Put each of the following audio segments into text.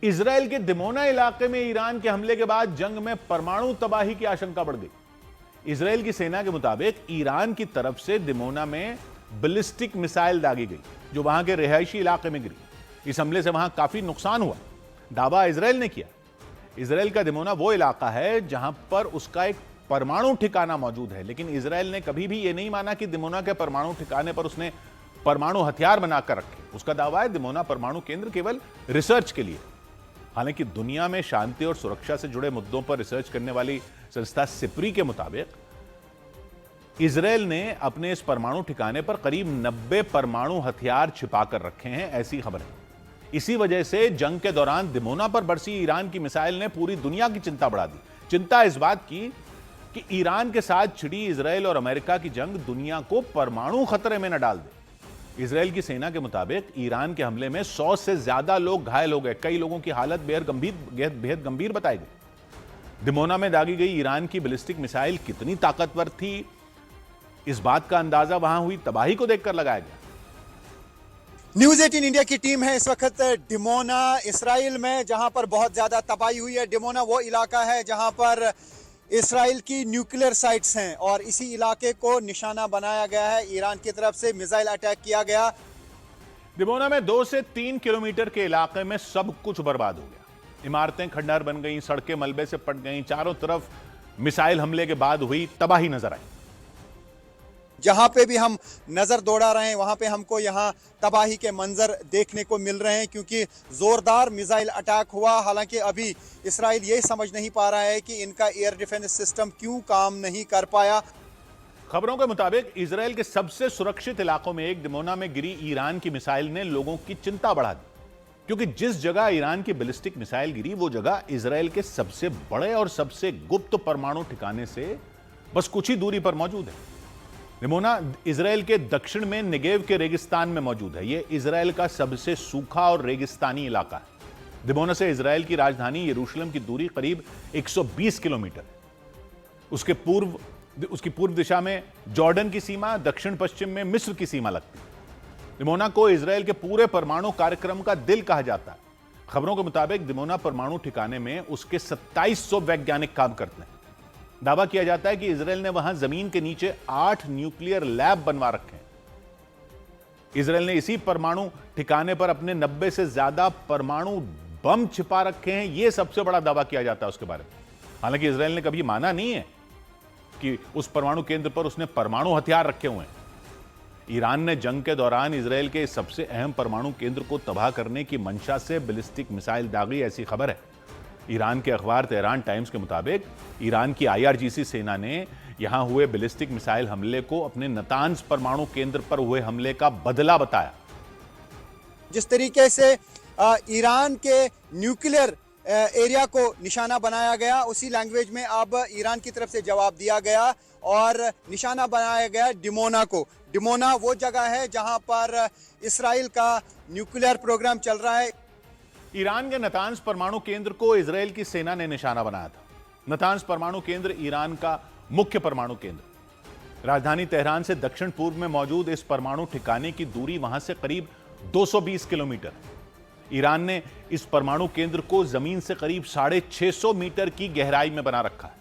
Israel के Dimona इलाके में ईरान के हमले के बाद जंग में परमाणु तबाही की आशंका बढ़ गई। इजराइल की सेना के मुताबिक ईरान की तरफ से दिमोना में बैलिस्टिक मिसाइल दागी गई जो वहां के रिहायशी इलाके में गिरी। इस हमले से वहां काफी नुकसान हुआ, दावा इजराइल ने किया। इजराइल का दिमोना वो इलाका है जहां पर उसका एक परमाणु ठिकाना मौजूद है, लेकिन इजराइल ने कभी भी यह नहीं माना कि दिमोना के परमाणु ठिकाने पर उसने परमाणु हथियार बनाकर रखे। उसका दावा है दिमोना परमाणु केंद्र केवल रिसर्च के लिए। हालांकि दुनिया में शांति और सुरक्षा से जुड़े मुद्दों पर रिसर्च करने वाली संस्था सिप्री के मुताबिक इजराइल ने अपने इस परमाणु ठिकाने पर करीब 90 परमाणु हथियार छिपाकर रखे हैं, ऐसी खबर है। इसी वजह से जंग के दौरान दिमोना पर बरसी ईरान की मिसाइल ने पूरी दुनिया की चिंता बढ़ा दी। चिंता इस बात की कि ईरान के साथ छिड़ी इजराइल और अमेरिका की जंग दुनिया को परमाणु खतरे में न डाल दे। इजराइल की सेना के मुताबिक ईरान के हमले में 100 से ज्यादा लोग घायल हो गए। कई लोगों की हालत बेहद गंभीर बताई गई। दिमोना में दागी गई ईरान की बैलिस्टिक मिसाइल कितनी ताकतवर थी, इस बात का अंदाजा वहां हुई तबाही को देखकर लगाया गया। न्यूज़ 18 इंडिया की टीम है इस वक्त डिमोना इसराइल में, जहां पर बहुत ज्यादा तबाही हुई है। डिमोना वो इलाका है जहां पर इसराइल की न्यूक्लियर साइट्स हैं और इसी इलाके को निशाना बनाया गया है। ईरान की तरफ से मिसाइल अटैक किया गया। दिमोना में 2 से 3 किलोमीटर के इलाके में सब कुछ बर्बाद हो गया। इमारतें खंडहर बन गई, सड़कें मलबे से पट गई। चारों तरफ मिसाइल हमले के बाद हुई तबाही नजर आई। जहां पे भी हम नजर दौड़ा रहे हैं वहां पे हमको यहां तबाही के मंजर देखने को मिल रहे हैं, क्योंकि जोरदार मिसाइल अटैक हुआ। हालांकि अभी इसराइल ये समझ नहीं पा रहा है कि इनका एयर डिफेंस सिस्टम क्यों काम नहीं कर पाया। खबरों के मुताबिक इजराइल के सबसे सुरक्षित इलाकों में एक दिमोना में गिरी ईरान की मिसाइल ने लोगों की चिंता बढ़ा दी, क्योंकि जिस जगह ईरान की बैलिस्टिक मिसाइल गिरी वो जगह इजराइल के सबसे बड़े और सबसे गुप्त परमाणु ठिकाने से बस कुछ ही दूरी पर मौजूद है। दिमोना इजराइल के दक्षिण में नेगेव के रेगिस्तान में मौजूद है। यह इजराइल का सबसे सूखा और रेगिस्तानी इलाका है। दिमोना से इजराइल की राजधानी यरूशलेम की दूरी करीब 120 किलोमीटर है। उसकी पूर्व दिशा में जॉर्डन की सीमा, दक्षिण पश्चिम में मिस्र की सीमा लगती है। दिमोना को इजराइल के पूरे परमाणु कार्यक्रम का दिल कहा जाता है। खबरों के मुताबिक दिमोना परमाणु ठिकाने में उसके 2700 वैज्ञानिक काम करते हैं। दावा किया जाता है कि इजराइल ने वहां जमीन के नीचे 8 न्यूक्लियर लैब बनवा रखे हैं। इजराइल ने इसी परमाणु ठिकाने पर अपने 90 से ज्यादा परमाणु बम छिपा रखे हैं। यह सबसे बड़ा दावा किया जाता है उसके बारे में। हालांकि इजराइल ने कभी माना नहीं है कि उस परमाणु केंद्र पर उसने परमाणु हथियार रखे हुए हैं। ईरान ने जंग के दौरान इजराइल के सबसे अहम परमाणु केंद्र को तबाह करने की मंशा से बैलिस्टिक मिसाइल दागी, ऐसी खबर है। ईरान के अखबार तेहरान टाइम्स के मुताबिक ईरान की IRGC सेना ने यहां हुए बैलिस्टिक मिसाइल हमले को अपने नतांज परमाणु केंद्र पर हुए हमले का बदला बताया। जिस तरीके से ईरान के न्यूक्लियर एरिया को निशाना बनाया गया, उसी लैंग्वेज में अब ईरान की तरफ से जवाब दिया गया और निशाना बनाया गया डिमोना को। डिमोना वो जगह है जहां पर इसराइल का न्यूक्लियर प्रोग्राम चल रहा है। ईरान के नतांज परमाणु केंद्र को इजराइल की सेना ने निशाना बनाया था। नतांज परमाणु केंद्र ईरान का मुख्य परमाणु केंद्र। राजधानी तेहरान से दक्षिण पूर्व में मौजूद इस परमाणु ठिकाने की दूरी वहां से करीब 220 किलोमीटर। ईरान ने इस परमाणु केंद्र को जमीन से करीब 650 मीटर की गहराई में बना रखा है।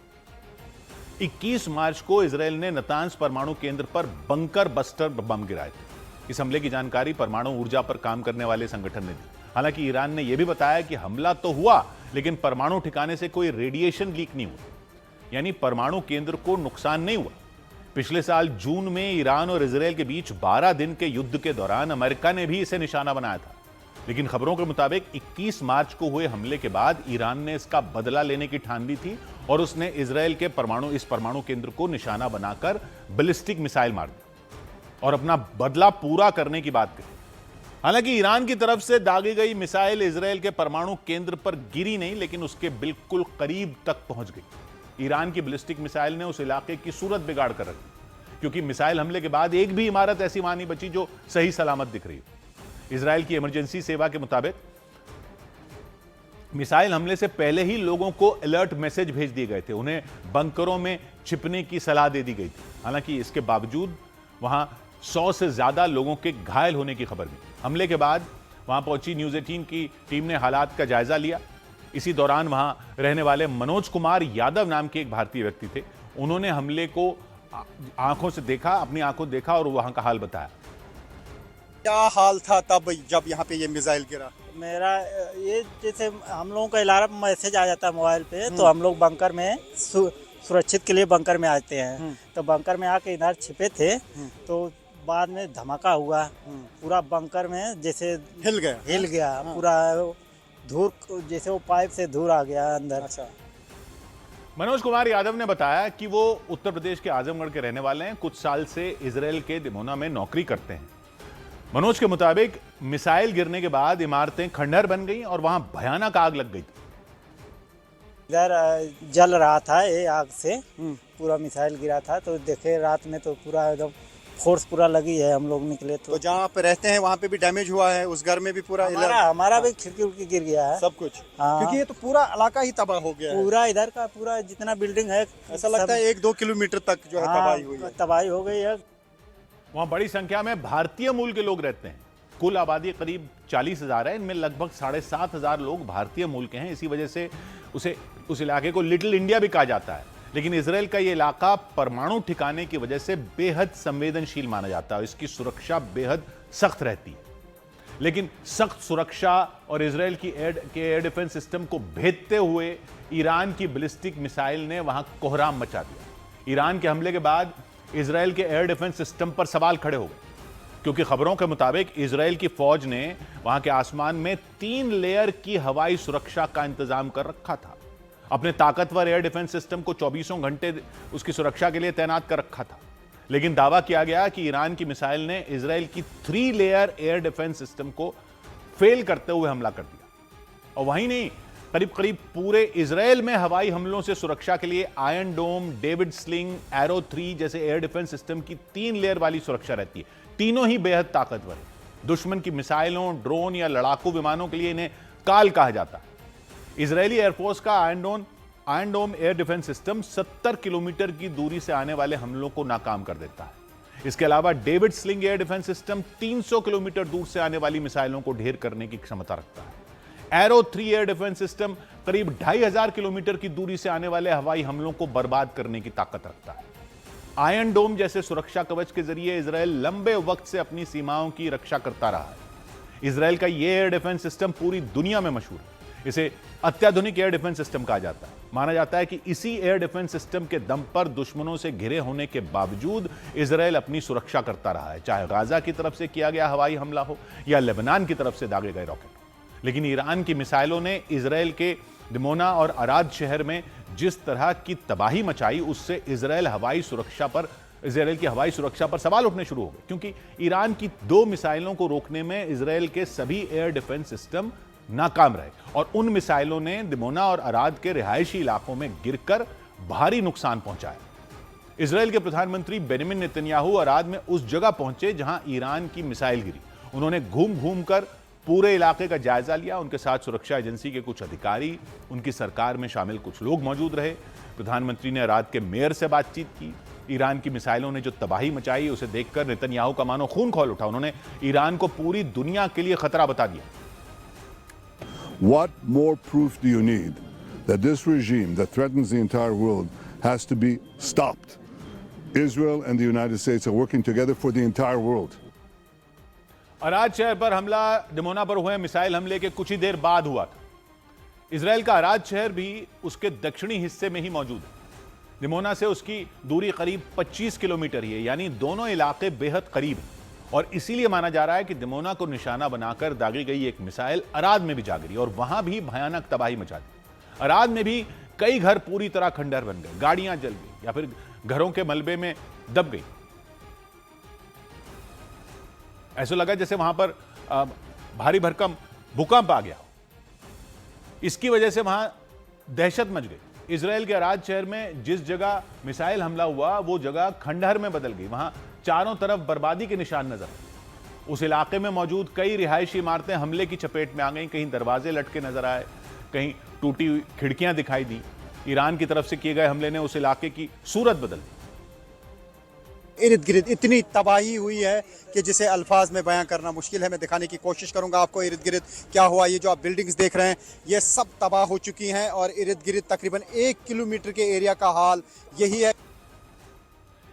21 मार्च को इजराइल ने नतांज परमाणु केंद्र पर बंकर बस्टर बम गिराए थे। इस हमले की जानकारी परमाणु ऊर्जा पर काम करने वाले संगठन ने दी। हालांकि ईरान ने यह भी बताया कि हमला तो हुआ, लेकिन परमाणु ठिकाने से कोई रेडिएशन लीक नहीं हुआ, यानी परमाणु केंद्र को नुकसान नहीं हुआ। पिछले साल जून में ईरान और इजराइल के बीच 12 दिन के युद्ध के दौरान अमेरिका ने भी इसे निशाना बनाया था, लेकिन खबरों के मुताबिक 21 मार्च को हुए हमले के बाद ईरान ने इसका बदला लेने की ठान ली थी और उसने इजराइल के इस परमाणु केंद्र को निशाना बनाकर बैलिस्टिक मिसाइल मार दी और अपना बदला पूरा करने की बात कही। हालांकि ईरान की तरफ से दागी गई मिसाइल इजराइल के परमाणु केंद्र पर गिरी नहीं, लेकिन उसके बिल्कुल करीब तक पहुंच गई। ईरान की बैलिस्टिक मिसाइल ने उस इलाके की सूरत बिगाड़ कर रखी, क्योंकि मिसाइल हमले के बाद एक भी इमारत ऐसी वहां नहीं बची जो सही सलामत दिख रही है। इजराइल की इमरजेंसी सेवा के मुताबिक मिसाइल हमले से पहले ही लोगों को अलर्ट मैसेज भेज दिए गए थे। उन्हें बंकरों में छिपने की सलाह दे दी गई थी। हालांकि इसके बावजूद वहां 100 से ज्यादा लोगों के घायल होने की खबर भी। हमले के बाद वहां पहुंची न्यूज़ 18 की टीम ने हालात का जायजा लिया। इसी दौरान वहां रहने वाले मनोज कुमार यादव नाम के एक भारतीय व्यक्ति थे। उन्होंने हमले को आंखों से देखा, अपनी आंखों देखा और वहां का हाल बताया। क्या हाल था तब जब यहाँ पे ये मिसाइल गिरा? मेरा ये जैसे हम लोगों का अलार्म मैसेज आ जाता है मोबाइल पे, तो हम लोग बंकर में सुरक्षित के लिए बंकर में आते हैं। तो बंकर में आके इधर छिपे थे, तो बाद में धमाका हुआ। पूरा बंकर में जैसे हिल गया। पूरा धूल, जैसे वो पाइप से धूल आ गया अंदर। अच्छा। मनोज कुमार यादव ने बताया कि वो उत्तर प्रदेश के आजमगढ़ के रहने वाले हैं। कुछ साल से इजराइल के दिमोना में नौकरी करते हैं। मनोज के मुताबिक मिसाइल गिरने के बाद इमारतें खंडहर बन गई और वहां भयानक आग लग गई। इधर जल रहा था ये आग से, पूरा मिसाइल गिरा था। तो देखे रात में तो पूरा एकदम फोर्स पूरा लगी है। हम लोग निकले तो जहाँ आप रहते हैं वहाँ पे भी डैमेज हुआ है? उस घर में भी पूरा हमारा भी खिड़की उड़की गिर गया है, सब कुछ। हाँ। क्योंकि ये तो पूरा इलाका ही तबाह हो गया है। पूरा इधर का पूरा जितना बिल्डिंग है, ऐसा लगता है 1-2 किलोमीटर तक जो है तबाही हुई है। तबाही हो गई है। वहां बड़ी संख्या में भारतीय मूल के लोग रहते हैं। कुल आबादी करीब 40,000 है। इनमें लगभग 7,500 लोग भारतीय मूल के हैं। इसी वजह से उस इलाके को लिटिल इंडिया भी कहा जाता है। लेकिन इजराइल का ये इलाका परमाणु ठिकाने की वजह से बेहद संवेदनशील माना जाता है। इसकी सुरक्षा बेहद सख्त रहती है। लेकिन सख्त सुरक्षा और इजराइल की एयर डिफेंस सिस्टम को भेदते हुए ईरान की बैलिस्टिक मिसाइल ने वहां कोहराम मचा दिया। ईरान के हमले के बाद इजराइल के एयर डिफेंस सिस्टम पर सवाल खड़े हो गए, क्योंकि खबरों के मुताबिक इजराइल की फौज ने वहां के आसमान में 3 लेयर की हवाई सुरक्षा का इंतजाम कर रखा था। अपने ताकतवर एयर डिफेंस सिस्टम को 24 घंटे उसकी सुरक्षा के लिए तैनात कर रखा था। लेकिन दावा किया गया कि ईरान की मिसाइल ने इजराइल की 3 लेयर एयर डिफेंस सिस्टम को फेल करते हुए हमला कर दिया। और वहीं नहीं, करीब करीब पूरे इजराइल में हवाई हमलों से सुरक्षा के लिए आयरन डोम, डेविड स्लिंग, एरो 3 जैसे एयर डिफेंस सिस्टम की 3 लेयर वाली सुरक्षा रहती है। तीनों ही बेहद ताकतवर है। दुश्मन की मिसाइलों, ड्रोन या लड़ाकू विमानों के लिए इन्हें काल कहा जाता है। इजरायली एयरफोर्स का आयरन डोम एयर डिफेंस सिस्टम 70 किलोमीटर की दूरी से आने वाले हमलों को नाकाम कर देता है। इसके अलावा David sling air defence system 300 kilometre दूर से आने वाली मिसाइलों को ढेर करने की क्षमता रखता है। एरो 3 एयर डिफेंस सिस्टम करीब 2500 किलोमीटर की दूरी से आने वाले हवाई हमलों को बर्बाद करने की ताकत रखता है। आयरन डोम जैसे सुरक्षा कवच के जरिए इजराइल लंबे वक्त से अपनी सीमाओं की रक्षा करता रहा है। इजराइल का यह एयर डिफेंस सिस्टम पूरी दुनिया में मशहूर है। इसे अत्याधुनिक एयर डिफेंस सिस्टम कहा जाता है। माना जाता है कि इसी एयर डिफेंस सिस्टम के दम पर दुश्मनों से घिरे होने के बावजूद इजराइल अपनी सुरक्षा करता रहा है, चाहे गाजा की तरफ से किया गया हवाई हमला हो या लेबनान की तरफ से दागे गए रॉकेट हो। लेकिन ईरान की मिसाइलों ने इजराइल के दिमोना और अराद शहर में जिस तरह की तबाही मचाई, उससे इजराइल की हवाई सुरक्षा पर सवाल उठने शुरू हो गए, क्योंकि ईरान की 2 मिसाइलों को रोकने में इजराइल के सभी एयर डिफेंस सिस्टम नाकाम रहे और उन मिसाइलों ने दिमोना और अराद के रिहायशी इलाकों में गिरकर भारी नुकसान पहुंचाया। इजराइल के प्रधानमंत्री बेंजामिन नेतन्याहू अराद में उस जगह पहुंचे जहां ईरान की मिसाइल गिरी। उन्होंने घूम घूम कर पूरे इलाके का जायजा लिया। उनके साथ सुरक्षा एजेंसी के कुछ अधिकारी, उनकी सरकार में शामिल कुछ लोग मौजूद रहे। प्रधानमंत्री ने अराद के मेयर से बातचीत की। ईरान की मिसाइलों ने जो तबाही मचाई उसे देखकर नेतन्याहू का मानो खून खौल उठा। उन्होंने ईरान को पूरी दुनिया के लिए खतरा बता दिया। What more proof do you need that this regime that threatens the entire world has to be stopped? Israel and the United States are working together for the entire world. Arad शहर पर हमला Dimona पर हुए missile हमले के कुछ ही देर बाद हुआ था। इजराइल का अराद शहर भी उसके दक्षिणी हिस्से में ही मौजूद है। दिमोना से उसकी दूरी करीब 25 किलोमीटर ही है, यानी दोनों इलाके बेहद करीब हैं। और इसीलिए माना जा रहा है कि दिमोना को निशाना बनाकर दागी गई एक मिसाइल अराद में भी जा गिरी और वहां भी भयानक तबाही मचा दी। अराद में भी कई घर पूरी तरह खंडहर बन गए, गाड़ियां जल गई या फिर घरों के मलबे में दब गई। ऐसा लगा जैसे वहां पर भारी भरकम भूकंप आ गया। इसकी वजह से वहां दहशत मच गई। इजराइल के अराद शहर में जिस जगह मिसाइल हमला हुआ वो जगह खंडहर में बदल गई। वहां चारों तरफ बर्बादी के निशान नजर आए। उस इलाके में मौजूद कई रिहायशी इमारतें हमले की चपेट में आ गईं। कहीं दरवाजे लटके नजर आए, कहीं टूटी हुई खिड़कियां दिखाई दी। ईरान की तरफ से किए गए हमले ने उस इलाके की सूरत बदल दी। इर्द गिर्द इतनी तबाही हुई है कि जिसे अल्फाज में बयां करना मुश्किल है। मैं दिखाने की कोशिश करूंगा आपको इर्द गिर्द क्या हुआ। ये जो आप बिल्डिंग्स देख रहे हैं ये सब तबाह हो चुकी हैं और इर्द गिर्द तकरीबन 1 किलोमीटर के एरिया का हाल यही है।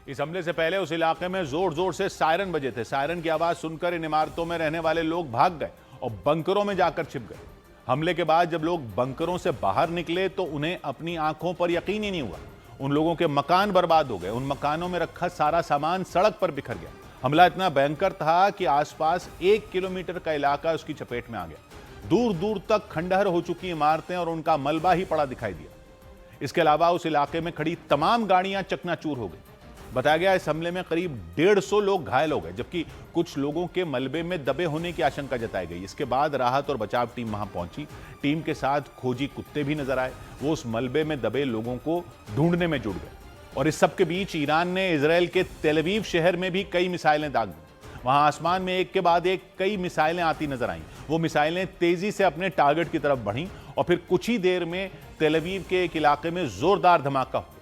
इस हमले से पहले उस इलाके में जोर जोर से सायरन बजे थे। सायरन की आवाज सुनकर इन इमारतों में रहने वाले लोग भाग गए और बंकरों में जाकर छिप गए। हमले के बाद जब लोग बंकरों से बाहर निकले तो उन्हें अपनी आंखों पर यकीन ही नहीं हुआ। उन लोगों के मकान बर्बाद हो गए। उन मकानों में रखा सारा सामान सड़क पर बिखर गया। हमला इतना भयंकर था कि आसपास 1 किलोमीटर का इलाका उसकी चपेट में आ गया। दूर दूर तक खंडहर हो चुकी इमारतें और उनका मलबा ही पड़ा दिखाई दिया। इसके अलावा उस इलाके में खड़ी तमाम गाड़ियां चकनाचूर हो गई। बताया गया इस हमले में करीब 150 लोग घायल हो गए, जबकि कुछ लोगों के मलबे में दबे होने की आशंका जताई गई। इसके बाद राहत और बचाव टीम वहां पहुंची। टीम के साथ खोजी कुत्ते भी नजर आए। वो उस मलबे में दबे लोगों को ढूंढने में जुट गए। और इस सब के बीच ईरान ने इजराइल के तेल अवीव शहर में भी कई मिसाइलें दाग दी। वहां आसमान में एक के बाद एक कई मिसाइलें आती नजर आईं। वो मिसाइलें तेजी से अपने टारगेट की तरफ बढ़ीं और फिर कुछ ही देर में तेल अवीव के एक इलाके में जोरदार धमाका हुआ।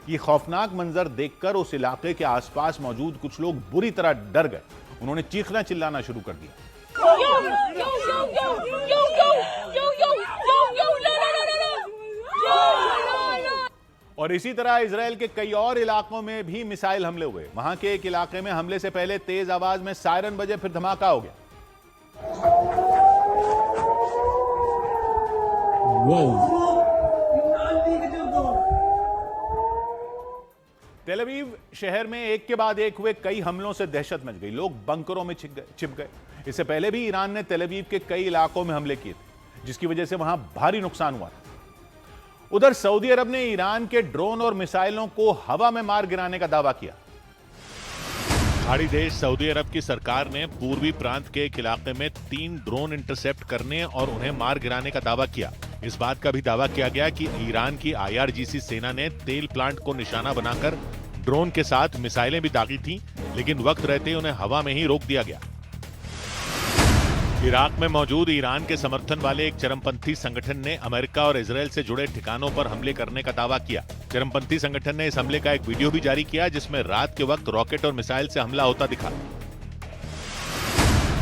ये खौफनाक मंजर देखकर उस इलाके के आसपास मौजूद कुछ लोग बुरी तरह डर गए। उन्होंने चीखना चिल्लाना शुरू कर दिया। और इसी तरह इजराइल के कई और इलाकों में भी मिसाइल हमले हुए। वहां के एक इलाके में हमले से पहले तेज आवाज में सायरन बजे, फिर धमाका हो गया। तेल अवीव शहर में एक के बाद एक हुए कई हमलों से दहशत मच गई। लोग बंकरों में छिप गए। इससे पहले भी ईरान ने तेल अवीव के कई इलाकों में हमले किए थे, जिसकी वजह से वहां भारी नुकसान हुआ था। उधर सऊदी अरब ने ईरान के ड्रोन और मिसाइलों को हवा में मार गिराने का दावा किया। पहाड़ी देश सऊदी अरब की सरकार ने पूर्वी प्रांत के एक इलाके में 3 ड्रोन इंटरसेप्ट करने और उन्हें मार गिराने का दावा किया। इस बात का भी दावा किया गया कि ईरान की IRGC सेना ने तेल प्लांट को निशाना बनाकर ड्रोन के साथ मिसाइलें भी दागी थीं, लेकिन वक्त रहते उन्हें हवा में ही रोक दिया गया। इराक में मौजूद ईरान के समर्थन वाले एक चरमपंथी संगठन ने अमेरिका और इजरायल से जुड़े ठिकानों पर हमले करने का दावा किया। चरमपंथी संगठन ने इस हमले का एक वीडियो भी जारी किया, जिसमें रात के वक्त रॉकेट और मिसाइल से हमला होता दिखा।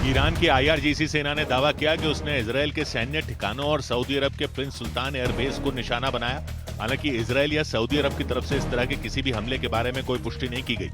ईरान की IRGC सेना ने दावा किया कि उसने इजरायल के सैन्य ठिकानों और सऊदी अरब के प्रिंस सुल्तान एयरबेस को निशाना बनाया। हालांकि इजरायल या सऊदी अरब की तरफ से इस तरह के किसी भी हमले के बारे में कोई पुष्टि नहीं की गई।